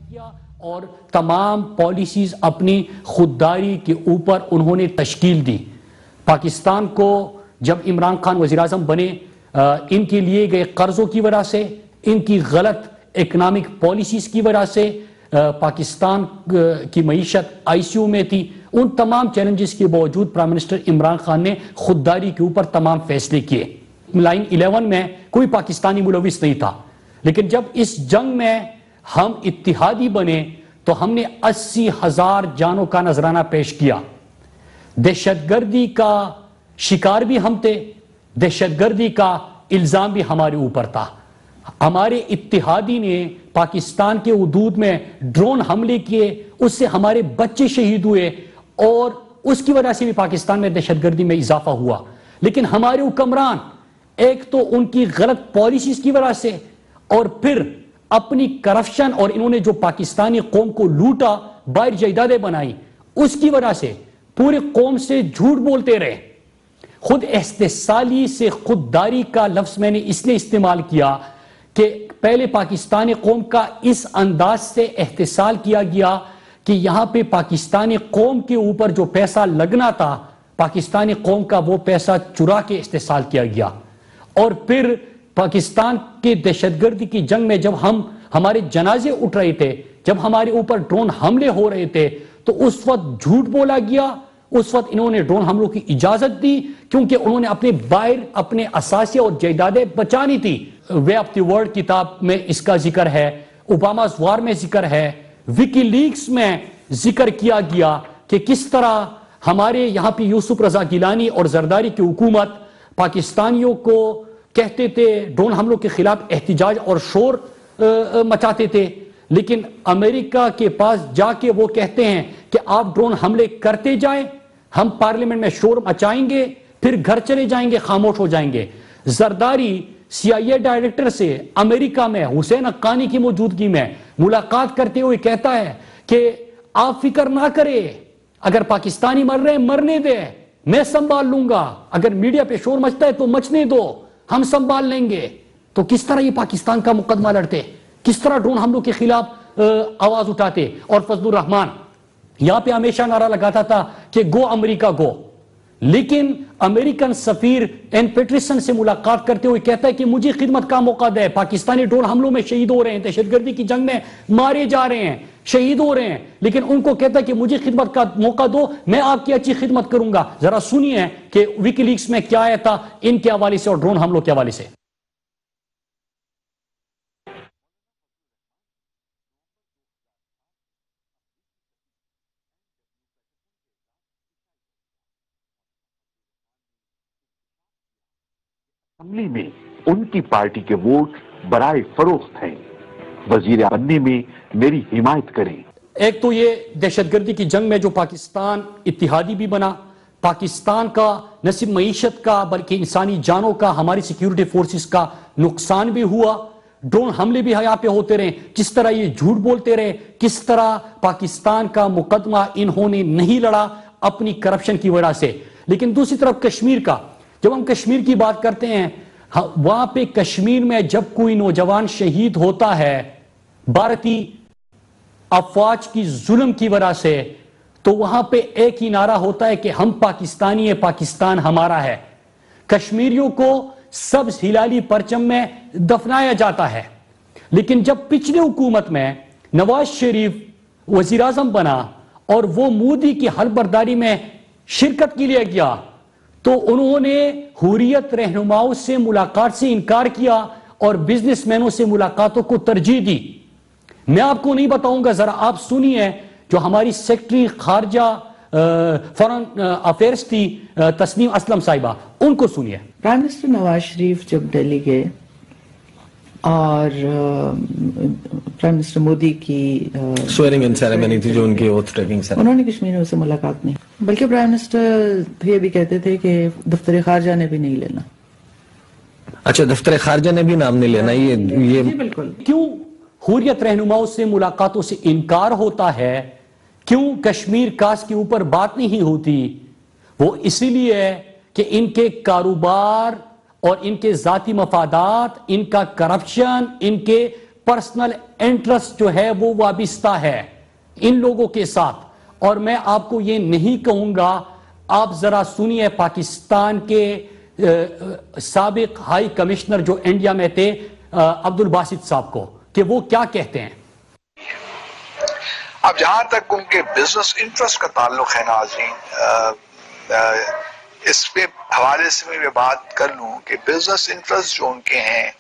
کیا اور تمام پالیسیز اپنی خودداری کے اوپر انہوں نے تشکیل دی. پاکستان کو جب عمران خان وزیر اعظم بنے ان کے لیے گئے قرضوں کی وجہ سے، ان کی غلط اکنامک پالیسیز کی وجہ سے پاکستان کی معیشت آئی سی یو میں تھی. ان تمام چیلنجز کے باوجود پرائم منسٹر عمران خان نے خودداری کے اوپر تمام فیصلے کیے. لائن 11 میں کوئی پاکستانی ملوث نہیں تھا، لیکن جب اس جنگ میں ہم اتحادی بنے تو ہم نے 80,000 جانوں کا نذرانہ پیش کیا. دہشت گردی کا شکار بھی ہم تھے، دہشت گردی کا الزام بھی ہمارے اوپر تھا. ہمارے اتحادی نے پاکستان کے حدود میں ڈرون حملے کیے، اس سے ہمارے بچے شہید ہوئے اور اس کی وجہ سے بھی پاکستان میں دہشت گردی میں اضافہ ہوا. لیکن ہمارے حکمران ایک تو ان کی غلط پالیسیز کی وجہ سے اور پھر اپنی کرپشن اور انہوں نے جو پاکستانی قوم کو لوٹا، باہر جائیدادیں بنائی، اس کی وجہ سے پورے قوم سے جھوٹ بولتے رہے. خود استحصالی سے خودداری کا لفظ میں نے اس لیے استعمال کیا کہ پہلے پاکستانی قوم کا اس انداز سے احتسال کیا گیا کہ یہاں پہ پاکستانی قوم کے اوپر جو پیسہ لگنا تھا، پاکستانی قوم کا وہ پیسہ چرا کے استحصال کیا گیا. اور پھر پاکستان کے دہشت گردی کی جنگ میں جب ہمارے جنازے اٹھ رہے تھے، جب ہمارے اوپر ڈرون حملے ہو رہے تھے، تو اس وقت جھوٹ بولا گیا. اس وقت انہوں نے ڈرون حملوں کی اجازت دی کیونکہ انہوں نے اپنے باہر اپنے اثاثے اور جائیدادیں بچانی تھی. وے آف دی ورلڈ کتاب میں اس کا ذکر ہے، اوباماز وار میں ذکر ہے، وکی لیکس میں ذکر کیا گیا کہ کس طرح ہمارے یہاں پہ یوسف رضا گیلانی اور زرداری کی حکومت پاکستانیوں کو کہتے تھے ڈرون حملوں کے خلاف احتجاج اور شور مچاتے تھے، لیکن امریکہ کے پاس جا کے وہ کہتے ہیں کہ آپ ڈرون حملے کرتے جائیں، ہم پارلیمنٹ میں شور مچائیں گے، پھر گھر چلے جائیں گے، خاموش ہو جائیں گے. زرداری سی آئی اے ڈائریکٹر سے امریکہ میں حسین حقانی کی موجودگی میں ملاقات کرتے ہوئے کہتا ہے کہ آپ فکر نہ کرے، اگر پاکستانی مر رہے ہیں مرنے دے، میں سنبھال لوں گا، اگر میڈیا پہ شور مچتا ہے تو مچنے دو، ہم سنبھال لیں گے. تو کس طرح یہ پاکستان کا مقدمہ لڑتے، کس طرح ڈرون حملوں کے خلاف آواز اٹھاتے. اور فضل الرحمان یہاں پہ ہمیشہ نعرہ لگاتا تھا کہ گو امریکہ گو، لیکن امریکن سفیر این پیٹرسن سے ملاقات کرتے ہوئے کہتا ہے کہ مجھے خدمت کا موقع دے، پاکستانی ڈرون حملوں میں شہید ہو رہے ہیں، دہشت گردی کی جنگ میں مارے جا رہے ہیں، شہید ہو رہے ہیں، لیکن ان کو کہتا ہے کہ مجھے خدمت کا موقع دو، میں آپ کی اچھی خدمت کروں گا. ذرا سنیے کہ وکی لیکس میں کیا آیا تھا ان کے حوالے سے اور ڈرون حملوں کے حوالے سے. اسمبلی میں ان کی پارٹی کے ووٹ برائے فروخت ہیں، وزیر بننے میں میری حمایت کریں. ایک تو یہ دہشت گردی کی جنگ میں جو پاکستان اتحادی بھی بنا، پاکستان کا نہ صرف معیشت کا بلکہ انسانی جانوں کا، ہماری سیکیورٹی فورسز کا نقصان بھی ہوا. ڈرون حملے بھی یہاں پہ ہوتے رہے، کس طرح یہ جھوٹ بولتے رہے، کس طرح پاکستان کا مقدمہ انہوں نے نہیں لڑا اپنی کرپشن کی وجہ سے. لیکن دوسری طرف کشمیر کا، جب ہم کشمیر کی بات کرتے ہیں، وہاں پہ کشمیر میں جب کوئی نوجوان شہید ہوتا ہے بھارتی افواج کی ظلم کی وجہ سے، تو وہاں پہ ایک ہی نعرہ ہوتا ہے کہ ہم پاکستانی ہیں، پاکستان ہمارا ہے. کشمیریوں کو سبز ہلالی پرچم میں دفنایا جاتا ہے. لیکن جب پچھلے حکومت میں نواز شریف وزیر اعظم بنا اور وہ مودی کی حلف برداری میں شرکت کے لیے گیا تو انہوں نے حریت رہنماؤں سے ملاقات سے انکار کیا اور بزنس مینوں سے ملاقاتوں کو ترجیح دی. میں آپ کو نہیں بتاؤں گا، ذرا آپ سنیے جو ہماری سیکٹری خارجہ فارن افیئرز تھی تسنیم اسلم صاحبہ، ان کو سنیے. پرائم منسٹر نواز شریف جب دہلی گئے اور پرائم منسٹر مودی کی سویرنگ ان سیریمنی تھی جو ان کی اوتھ ٹیکنگ سیریمنی، انہوں نے کشمیریوں سے ملاقات نہیں، بلکہ پرائم منسٹر یہ بھی کہتے تھے کہ دفتر خارجہ نے بھی نہیں لینا. اچھا، دفتر خارجہ نے بھی نام نہیں لینا، یہ بالکل. کیوں حریت رہنماؤں سے ملاقاتوں سے انکار ہوتا ہے؟ کیوں کشمیر کاس کے اوپر بات نہیں ہوتی؟ وہ اسی لیے کہ ان کے کاروبار اور ان کے ذاتی مفادات، ان کا کرپشن، ان کے پرسنل انٹرسٹ جو ہے وہ وابستہ ہے ان لوگوں کے ساتھ. اور میں آپ کو یہ نہیں کہوں گا, آپ ذرا سنیے پاکستان کے سابق ہائی کمشنر جو انڈیا میں تھے عبد الباسط صاحب کو, کہ وہ کیا کہتے ہیں. اب جہاں تک ان کے بزنس انٹرسٹ کا تعلق ہے ناظرین, اس پہ حوالے سے میں بات کر لوں کہ بزنس انٹرسٹ جو ان کے ہیں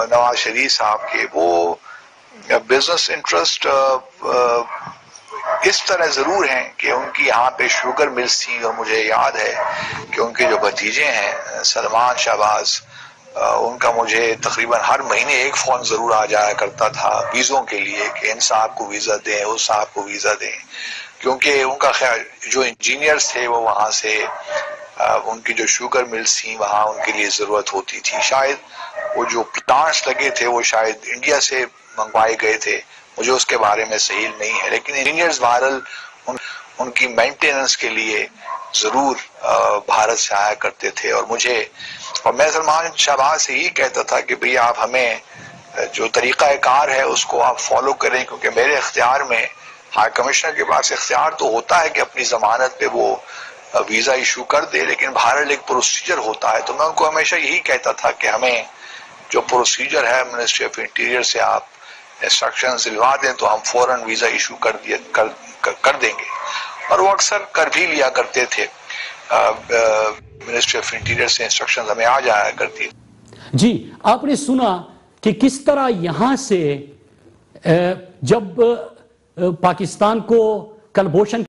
نواز شریف صاحب کے, وہ بزنس انٹرسٹ اس طرح ضرور ہیں کہ ان کی یہاں پہ شوگر ملز تھی, اور مجھے یاد ہے کہ ان کے جو بھتیجے ہیں سلمان شہباز, ان کا مجھے تقریباً ہر مہینے ایک فون ضرور آ جایا کرتا تھا ویزوں کے لیے کہ ان صاحب کو ویزا دیں, اس صاحب کو ویزا دیں, کیونکہ ان کا خیال جو انجینئرز تھے وہ وہاں سے ان کی جو شوگر ملز تھیں وہاں ان کے لیے ضرورت ہوتی تھی. شاید وہ جو پلانٹس لگے تھے وہ شاید انڈیا سے منگوائے گئے تھے, مجھے اس کے بارے میں صحیح نہیں ہے, لیکن انجینئرز بہرحال ان کی مینٹیننس کے لیے ضرور بھارت سے آیا کرتے تھے. اور میں سلمان شہباز سے یہی کہتا تھا کہ بھئی آپ ہمیں جو طریقہ کار ہے اس کو آپ فالو کریں, کیونکہ میرے اختیار میں, ہائی کمشنر کے پاس اختیار تو ہوتا ہے کہ اپنی ضمانت پہ وہ ویزا ایشو کر دے, لیکن بہرحال ایک پروسیجر ہوتا ہے. تو میں ان کو ہمیشہ یہی کہتا تھا کہ ہمیں جو پروسیجر ہے منسٹری آف انٹیریئر سے آپ انسٹرکشنز دلوا دیں تو ہم فوراً ویزا ایشو کر دیں گے, اور وہ اکثر کر بھی لیا کرتے تھے. منسٹری آف انٹیریئر سے انسٹرکشنز ہمیں آ جایا کرتی. جی, آپ نے سنا کہ کس طرح یہاں سے جب پاکستان کو کلبھوشن